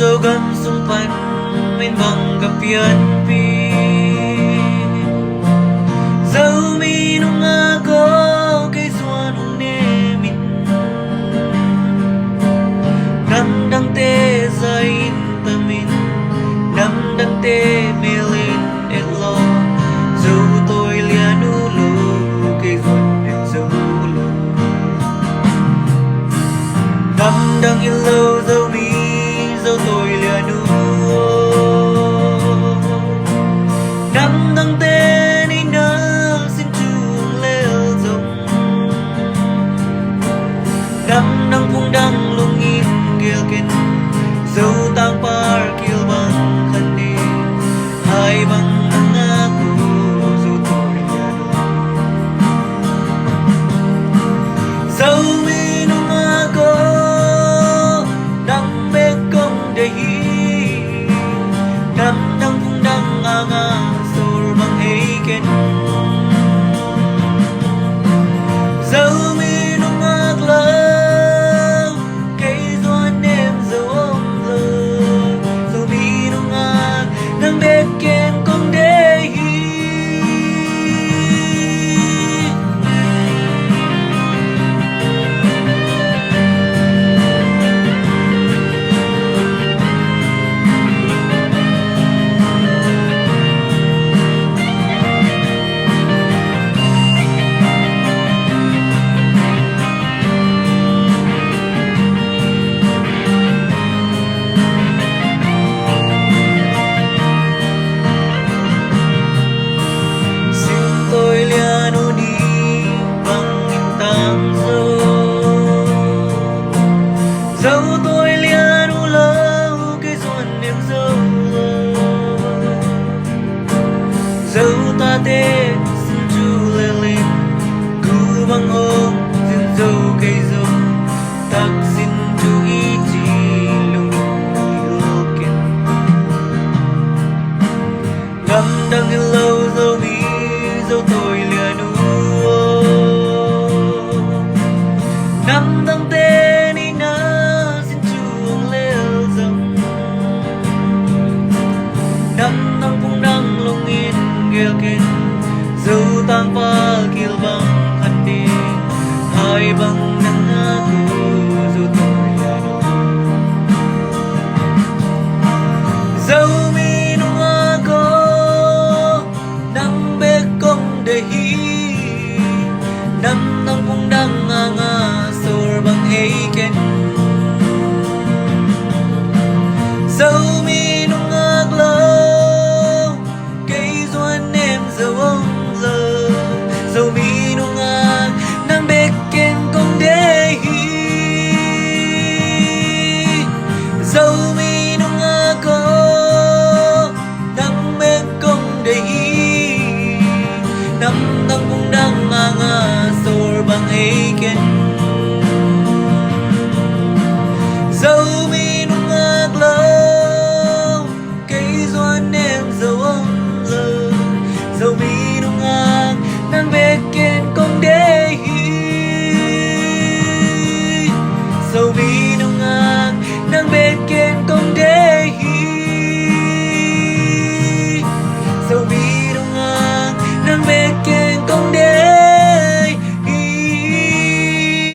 zo gan sung pan min bang kapian pi dâu mi nung ako kay suan nung nemin nam dang te zain tamin nam dang te melin etlo dâu tôi lian ulo kay suan em dâu ulo nam dang ilo dâu mi dâu tôi lian ulo nam dang te nang phung đăng lung in kiel kin dâu tang par kiel bang khani hai bang nang aku dâu tôi lian dâu mi nung ako nang bek kong dehi nam nang phung đăng anga sor bang hei ken dâu mi nung akla dâu tôi lian u lâu cái ruột niềm dâu dâu ta tê xin chu lê lên cứ băng hôm xin dâu cây dâu tắc xin chu ý chỉ lung yêu kiên ngắm đăng yên lâu dâu mi dâu tôi lian u năm đăng tê nang phung nang lung in gel kin dâu tang pa kiel bang khani hai bang nang aku dâu tôi lian dâu mi nung ako nang bek kong dehi nam nang phung nang anga sor bang hei ken dâu mi nung aklo dâu mi nung ak nang bek ken kong dehi dâu mi nung ako nang bek kong dehi nam nang phung nang anga sor bang hei ken